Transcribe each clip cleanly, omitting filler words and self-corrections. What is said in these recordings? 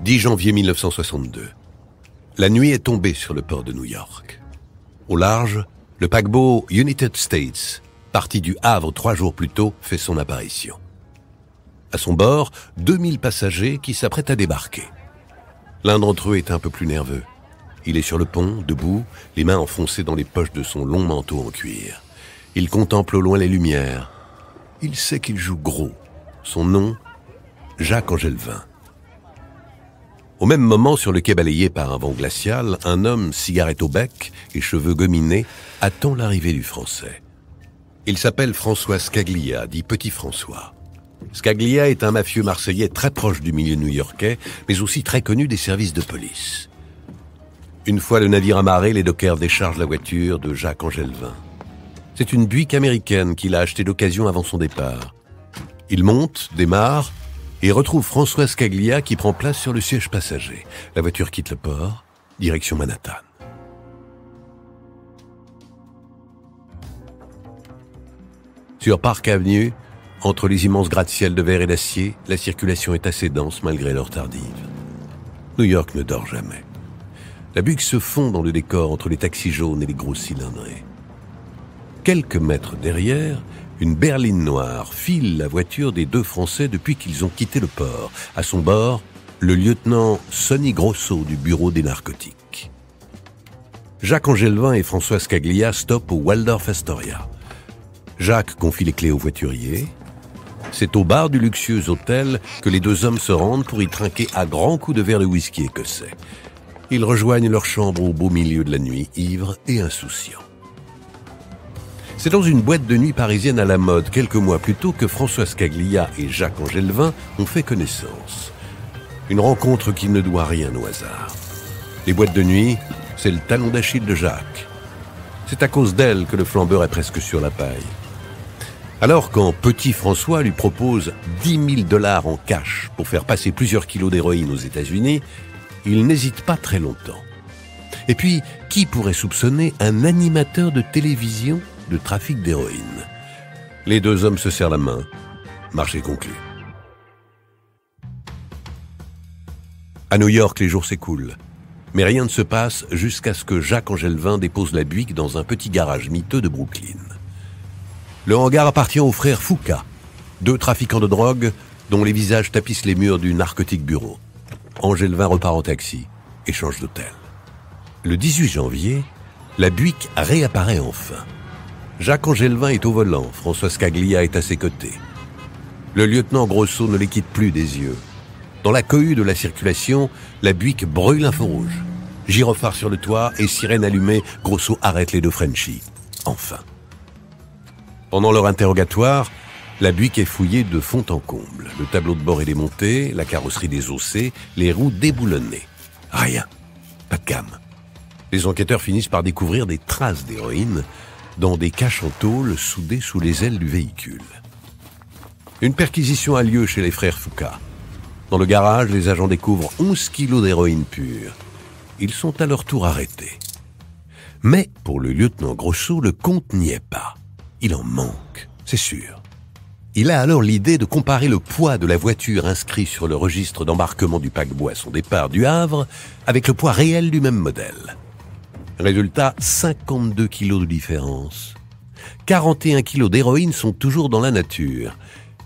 10 janvier 1962. La nuit est tombée sur le port de New York. Au large, le paquebot United States, parti du Havre 3 jours plus tôt, fait son apparition. À son bord, 2000 passagers qui s'apprêtent à débarquer. L'un d'entre eux est un peu plus nerveux. Il est sur le pont, debout, les mains enfoncées dans les poches de son long manteau en cuir. Il contemple au loin les lumières. Il sait qu'il joue gros. Son nom, Jacques Angelvin. Au même moment, sur le quai balayé par un vent glacial, un homme, cigarette au bec et cheveux gominés, attend l'arrivée du Français. Il s'appelle François Scaglia, dit Petit François. Scaglia est un mafieux marseillais très proche du milieu new-yorkais, mais aussi très connu des services de police. Une fois le navire amarré, les dockers déchargent la voiture de Jacques Angelvin. C'est une Buick américaine qu'il a achetée d'occasion avant son départ. Il monte, démarre, et retrouve François Scaglia qui prend place sur le siège passager. La voiture quitte le port, direction Manhattan. Sur Park Avenue, entre les immenses gratte-ciel de verre et d'acier, la circulation est assez dense malgré l'heure tardive. New York ne dort jamais. La Buick se fond dans le décor entre les taxis jaunes et les grosses cylindrées. Quelques mètres derrière, une berline noire file la voiture des deux Français depuis qu'ils ont quitté le port. À son bord, le lieutenant Sonny Grosso du bureau des narcotiques. Jacques Angelvin et François Scaglia stoppent au Waldorf Astoria. Jacques confie les clés au voiturier. C'est au bar du luxueux hôtel que les deux hommes se rendent pour y trinquer à grands coups de verre de whisky écossais. Ils rejoignent leur chambre au beau milieu de la nuit, ivres et insouciants. C'est dans une boîte de nuit parisienne à la mode, quelques mois plus tôt, que François Scaglia et Jacques Angelvin ont fait connaissance. Une rencontre qui ne doit rien au hasard. Les boîtes de nuit, c'est le talon d'Achille de Jacques. C'est à cause d'elle que le flambeur est presque sur la paille. Alors quand Petit François lui propose 10 000 $ en cash pour faire passer plusieurs kilos d'héroïne aux États-Unis, il n'hésite pas très longtemps. Et puis, qui pourrait soupçonner un animateur de télévision de trafic d'héroïne? Les deux hommes se serrent la main. Marché conclu. À New York, les jours s'écoulent. Mais rien ne se passe jusqu'à ce que Jacques Angelvin dépose la Buick dans un petit garage miteux de Brooklyn. Le hangar appartient aux frères Foucault, deux trafiquants de drogue dont les visages tapissent les murs du Narcotic Bureau. Angelvin repart en taxi et change d'hôtel. Le 18 janvier, la Buick réapparaît enfin. Jacques Angelvin est au volant, François Scaglia est à ses côtés. Le lieutenant Grosso ne les quitte plus des yeux. Dans la cohue de la circulation, la Buick brûle un feu rouge. Gyrophare sur le toit et sirène allumée, Grosso arrête les deux Frenchies. Enfin. Pendant leur interrogatoire, la Buick est fouillée de fond en comble. Le tableau de bord est démonté, la carrosserie désossée, les roues déboulonnées. Rien. Pas de gamme. Les enquêteurs finissent par découvrir des traces d'héroïne dans des caches en tôle soudées sous les ailes du véhicule. Une perquisition a lieu chez les frères Foucault. Dans le garage, les agents découvrent 11 kilos d'héroïne pure. Ils sont à leur tour arrêtés. Mais pour le lieutenant Grosso, le compte n'y est pas. Il en manque, c'est sûr. Il a alors l'idée de comparer le poids de la voiture inscrit sur le registre d'embarquement du paquebot à son départ du Havre avec le poids réel du même modèle. Résultat, 52 kilos de différence. 41 kilos d'héroïne sont toujours dans la nature.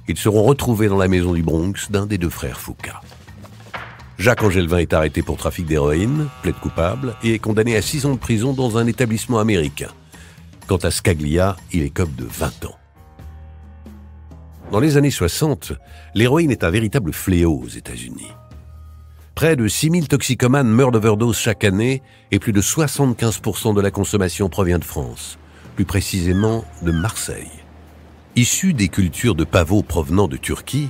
Ils seront retrouvés dans la maison du Bronx d'un des deux frères Foucault. Jacques Angelvin est arrêté pour trafic d'héroïne, plaide coupable, et est condamné à 6 ans de prison dans un établissement américain. Quant à Scaglia, il écope de 20 ans. Dans les années 60, l'héroïne est un véritable fléau aux États-Unis. Près de 6000 toxicomanes meurent d'overdose chaque année et plus de 75% de la consommation provient de France, plus précisément de Marseille. Issue des cultures de pavots provenant de Turquie,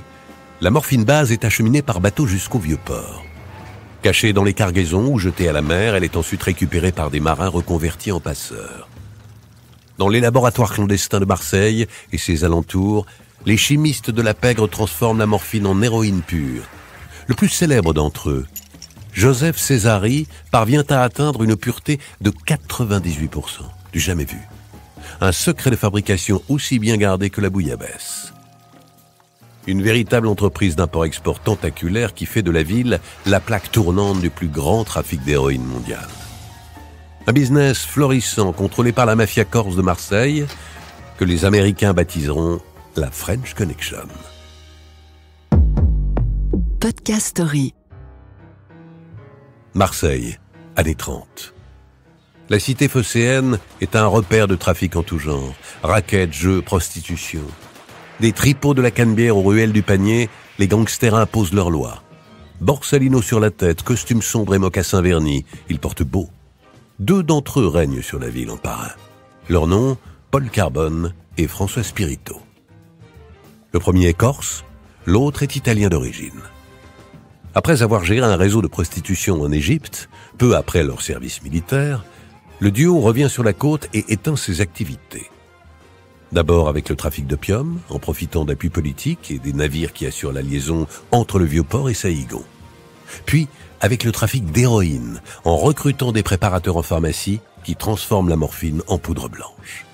la morphine base est acheminée par bateau jusqu'au Vieux-Port. Cachée dans les cargaisons ou jetée à la mer, elle est ensuite récupérée par des marins reconvertis en passeurs. Dans les laboratoires clandestins de Marseille et ses alentours, les chimistes de la pègre transforment la morphine en héroïne pure. Le plus célèbre d'entre eux, Joseph Césari, parvient à atteindre une pureté de 98%, du jamais vu. Un secret de fabrication aussi bien gardé que la bouillabaisse. Une véritable entreprise d'import-export tentaculaire qui fait de la ville la plaque tournante du plus grand trafic d'héroïne mondial. Un business florissant contrôlé par la mafia corse de Marseille que les Américains baptiseront la French Connection. Podcast Story. Marseille, années 30. La cité phocéenne est un repère de trafic en tout genre. Raquettes, jeux, prostitution. Des tripots de la Canebière aux ruelles du Panier, les gangsters imposent leurs lois. Borsalino sur la tête, costume sombre et mocassins vernis, ils portent beau. 2 d'entre eux règnent sur la ville en parrain. Leurs noms, Paul Carbone et François Spirito. Le premier est corse, l'autre est italien d'origine. Après avoir géré un réseau de prostitution en Égypte, peu après leur service militaire, le duo revient sur la côte et étend ses activités. D'abord avec le trafic d'opium, en profitant d'appuis politiques et des navires qui assurent la liaison entre le Vieux-Port et Saïgon. Puis avec le trafic d'héroïne, en recrutant des préparateurs en pharmacie qui transforment la morphine en poudre blanche.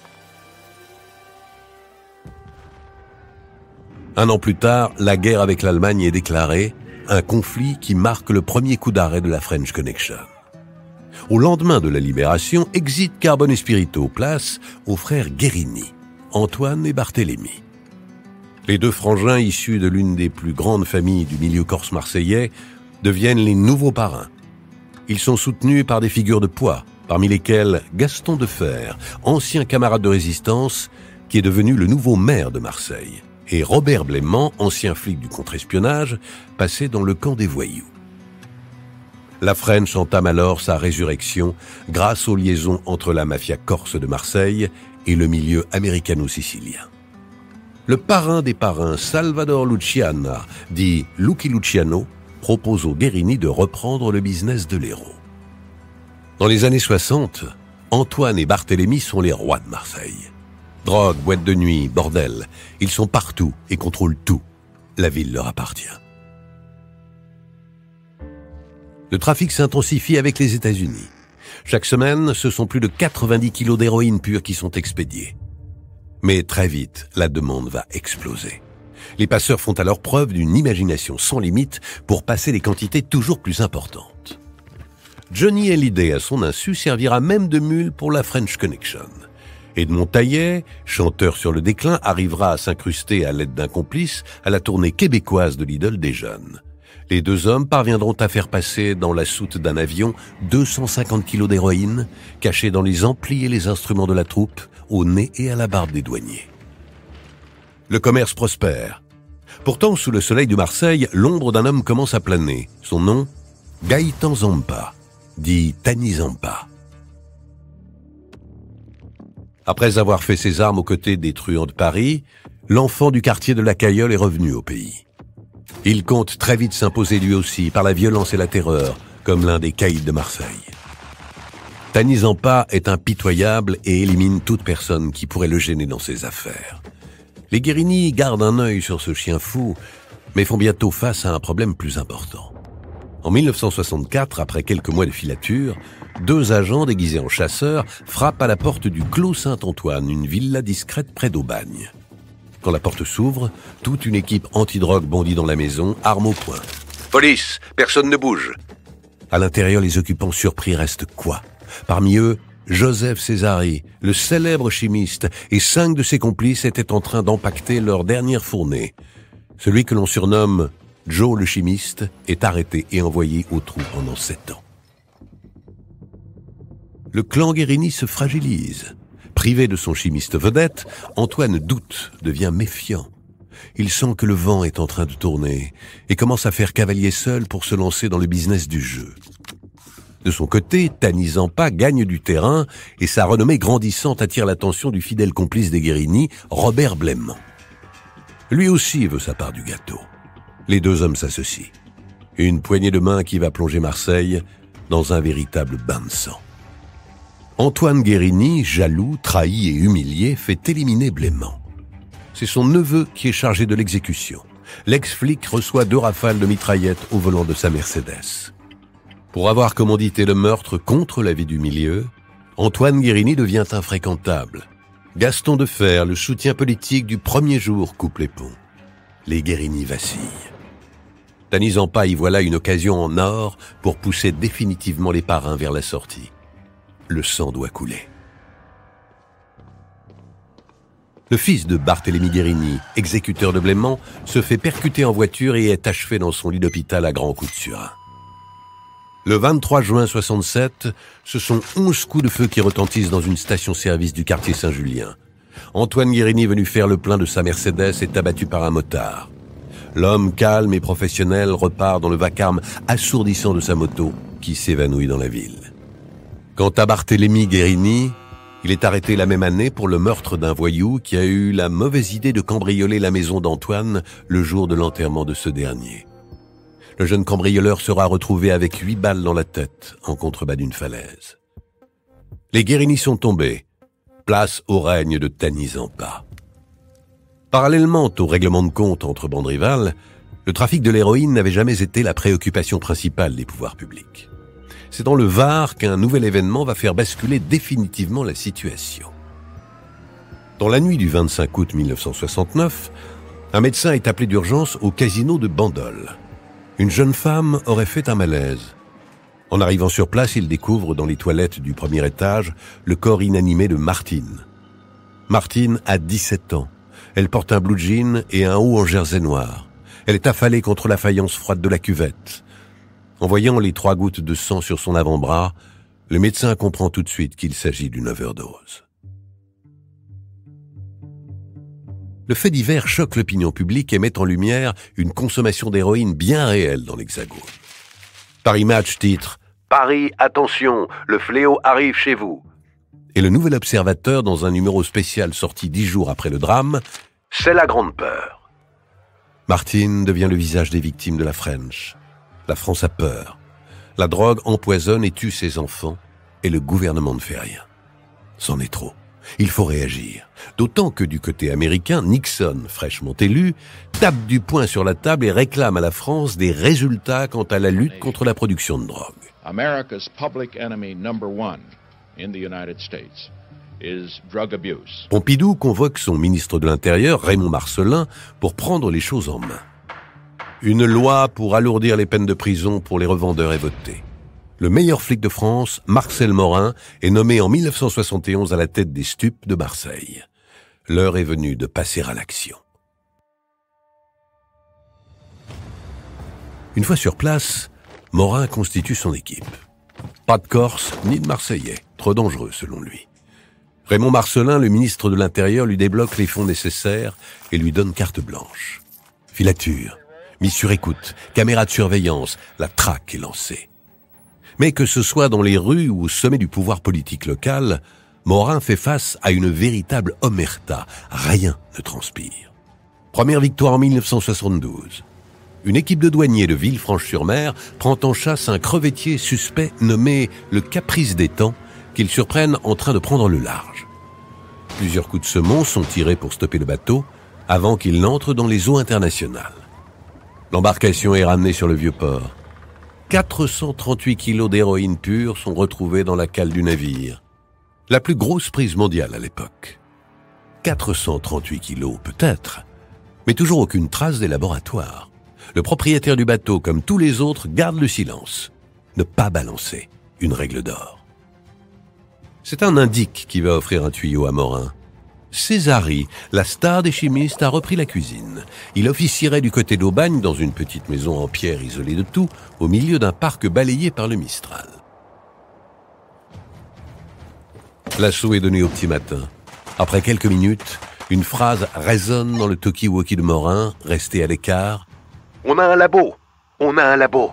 Un an plus tard, la guerre avec l'Allemagne est déclarée, un conflit qui marque le premier coup d'arrêt de la French Connection. Au lendemain de la libération, exit Carbone et Spirito, place aux frères Guérini, Antoine et Barthélemy. Les 2 frangins issus de l'une des plus grandes familles du milieu corse marseillais deviennent les nouveaux parrains. Ils sont soutenus par des figures de poids, parmi lesquelles Gaston Defer, ancien camarade de résistance, qui est devenu le nouveau maire de Marseille, et Robert Blément, ancien flic du contre-espionnage, passé dans le camp des voyous. La French entame alors sa résurrection grâce aux liaisons entre la mafia corse de Marseille et le milieu américano-sicilien. Le parrain des parrains, Salvador Luciana, dit Lucky Luciano, propose aux Guérini de reprendre le business de l'héros. Dans les années 60, Antoine et Barthélemy sont les rois de Marseille. Drogue, boîte de nuit, bordel, ils sont partout et contrôlent tout. La ville leur appartient. Le trafic s'intensifie avec les États-Unis. Chaque semaine, ce sont plus de 90 kilos d'héroïne pure qui sont expédiés. Mais très vite, la demande va exploser. Les passeurs font alors preuve d'une imagination sans limite pour passer des quantités toujours plus importantes. Johnny Hallyday, à son insu, servira même de mule pour la French Connection. Edmond Taillet, chanteur sur le déclin, arrivera à s'incruster à l'aide d'un complice à la tournée québécoise de l'idole des jeunes. Les 2 hommes parviendront à faire passer dans la soute d'un avion 250 kilos d'héroïne, cachés dans les amplis et les instruments de la troupe, au nez et à la barbe des douaniers. Le commerce prospère. Pourtant, sous le soleil de Marseille, l'ombre d'un homme commence à planer. Son nom, Gaëtan Zampa, dit Tani Zampa. Après avoir fait ses armes aux côtés des truands de Paris, l'enfant du quartier de la Cailleule est revenu au pays. Il compte très vite s'imposer lui aussi par la violence et la terreur, comme l'un des caïds de Marseille. Tani Zampa est impitoyable et élimine toute personne qui pourrait le gêner dans ses affaires. Les Guérini gardent un œil sur ce chien fou, mais font bientôt face à un problème plus important. En 1964, après quelques mois de filature, 2 agents déguisés en chasseurs frappent à la porte du Clos Saint-Antoine, une villa discrète près d'Aubagne. Quand la porte s'ouvre, toute une équipe anti-drogue bondit dans la maison, arme au poing. « Police, personne ne bouge !» À l'intérieur, les occupants surpris restent quoi ? Parmi eux, Joseph Césari, le célèbre chimiste, et 5 de ses complices étaient en train d'empacter leur dernière fournée. Celui que l'on surnomme Joe le chimiste est arrêté et envoyé au trou pendant 7 ans. Le clan Guérini se fragilise. Privé de son chimiste vedette, Antoine doute, devient méfiant. Il sent que le vent est en train de tourner et commence à faire cavalier seul pour se lancer dans le business du jeu. De son côté, Tani Zampa gagne du terrain et sa renommée grandissante attire l'attention du fidèle complice des Guérini, Robert Blément. Lui aussi veut sa part du gâteau. Les 2 hommes s'associent. Une poignée de main qui va plonger Marseille dans un véritable bain de sang. Antoine Guérini, jaloux, trahi et humilié, fait éliminer Blément. C'est son neveu qui est chargé de l'exécution. L'ex-flic reçoit 2 rafales de mitraillettes au volant de sa Mercedes. Pour avoir commandité le meurtre contre l'avis du milieu, Antoine Guérini devient infréquentable. Gaston Defer, le soutien politique du premier jour, coupe les ponts. les Guérini vacillent. Dany Zampa y voilà une occasion en or pour pousser définitivement les parrains vers la sortie. Le sang doit couler. Le fils de Barthélemy Guérini, exécuteur de blêmement, se fait percuter en voiture et est achevé dans son lit d'hôpital à grands coups de surin. Le 23 juin 67, ce sont 11 coups de feu qui retentissent dans une station-service du quartier Saint-Julien. Antoine Guérini, venu faire le plein de sa Mercedes, est abattu par un motard. L'homme calme et professionnel repart dans le vacarme assourdissant de sa moto qui s'évanouit dans la ville. Quant à Barthélemy Guérini, il est arrêté la même année pour le meurtre d'un voyou qui a eu la mauvaise idée de cambrioler la maison d'Antoine le jour de l'enterrement de ce dernier. Le jeune cambrioleur sera retrouvé avec 8 balles dans la tête en contrebas d'une falaise. Les Guérini sont tombés. Place au règne de Dany Zampa. Parallèlement au règlement de compte entre bandes rivales, le trafic de l'héroïne n'avait jamais été la préoccupation principale des pouvoirs publics. C'est dans le Var qu'un nouvel événement va faire basculer définitivement la situation. Dans la nuit du 25 août 1969, un médecin est appelé d'urgence au casino de Bandol. Une jeune femme aurait fait un malaise. En arrivant sur place, il découvre dans les toilettes du premier étage le corps inanimé de Martine. Martine a 17 ans. Elle porte un blue jean et un haut en jersey noir. Elle est affalée contre la faïence froide de la cuvette. En voyant les 3 gouttes de sang sur son avant-bras, le médecin comprend tout de suite qu'il s'agit d'une overdose. Le fait divers choque l'opinion publique et met en lumière une consommation d'héroïne bien réelle dans l'Hexagone. Paris Match titre « Paris, attention, le fléau arrive chez vous ». Et le Nouvel Observateur, dans un numéro spécial sorti 10 jours après le drame, « C'est la grande peur ». Martine devient le visage des victimes de la French. La France a peur. La drogue empoisonne et tue ses enfants, et le gouvernement ne fait rien. C'en est trop. Il faut réagir. D'autant que du côté américain, Nixon, fraîchement élu, tape du poing sur la table et réclame à la France des résultats quant à la lutte contre la production de drogue. America's public enemy number one in the United States is drug abuse. Pompidou convoque son ministre de l'Intérieur, Raymond Marcellin, pour prendre les choses en main. Une loi pour alourdir les peines de prison pour les revendeurs est votée. Le meilleur flic de France, Marcel Morin, est nommé en 1971 à la tête des stupes de Marseille. L'heure est venue de passer à l'action. Une fois sur place, Morin constitue son équipe. Pas de Corse ni de Marseillais, trop dangereux selon lui. Raymond Marcellin, le ministre de l'Intérieur, lui débloque les fonds nécessaires et lui donne carte blanche. Filature, mise sur écoute, caméra de surveillance, la traque est lancée. Mais que ce soit dans les rues ou au sommet du pouvoir politique local, Morin fait face à une véritable omerta. Rien ne transpire. Première victoire en 1972. Une équipe de douaniers de Villefranche-sur-Mer prend en chasse un crevettier suspect nommé le Caprice des Temps qu'ils surprennent en train de prendre le large. Plusieurs coups de semon sont tirés pour stopper le bateau avant qu'il n'entre dans les eaux internationales. L'embarcation est ramenée sur le Vieux-Port. 438 kilos d'héroïne pure sont retrouvés dans la cale du navire. La plus grosse prise mondiale à l'époque. 438 kilos, peut-être, mais toujours aucune trace des laboratoires. Le propriétaire du bateau, comme tous les autres, garde le silence. Ne pas balancer, une règle d'or. C'est un indique qui va offrir un tuyau à Morin. Césari, la star des chimistes, a repris la cuisine. Il officierait du côté d'Aubagne, dans une petite maison en pierre isolée de tout, au milieu d'un parc balayé par le Mistral. L'assaut est donné au petit matin. Après quelques minutes, une phrase résonne dans le talkie-walkie de Morin, resté à l'écart. « On a un labo! On a un labo !»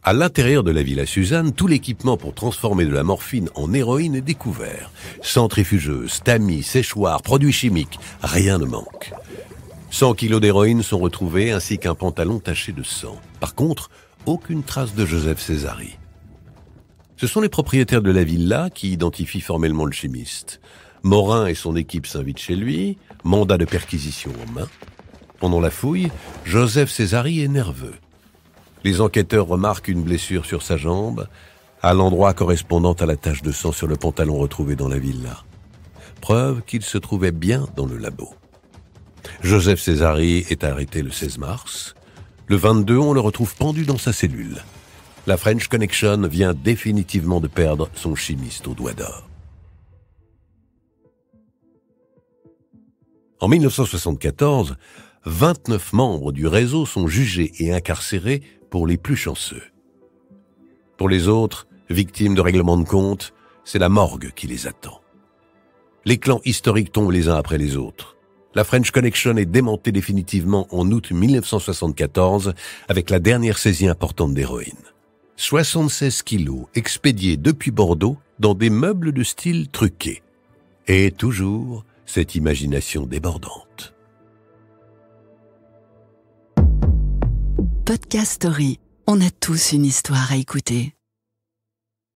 À l'intérieur de la Villa Suzanne, tout l'équipement pour transformer de la morphine en héroïne est découvert. Centrifugeuse, tamis, séchoir, produits chimiques, rien ne manque. 100 kilos d'héroïne sont retrouvés ainsi qu'un pantalon taché de sang. Par contre, aucune trace de Joseph Césari. Ce sont les propriétaires de la villa qui identifient formellement le chimiste. Morin et son équipe s'invitent chez lui, mandat de perquisition en main. Pendant la fouille, Joseph Césari est nerveux. Les enquêteurs remarquent une blessure sur sa jambe, à l'endroit correspondant à la tache de sang sur le pantalon retrouvé dans la villa. Preuve qu'il se trouvait bien dans le labo. Joseph Césari est arrêté le 16 mars. Le 22, on le retrouve pendu dans sa cellule. La French Connection vient définitivement de perdre son chimiste au doigt d'or. En 1974, 29 membres du réseau sont jugés et incarcérés pour les plus chanceux. Pour les autres, victimes de règlements de compte, c'est la morgue qui les attend. Les clans historiques tombent les uns après les autres. La French Connection est démontée définitivement en août 1974 avec la dernière saisie importante d'héroïne. 76 kilos expédiés depuis Bordeaux dans des meubles de style truqué. Et toujours cette imagination débordante. Podcast Story. On a tous une histoire à écouter.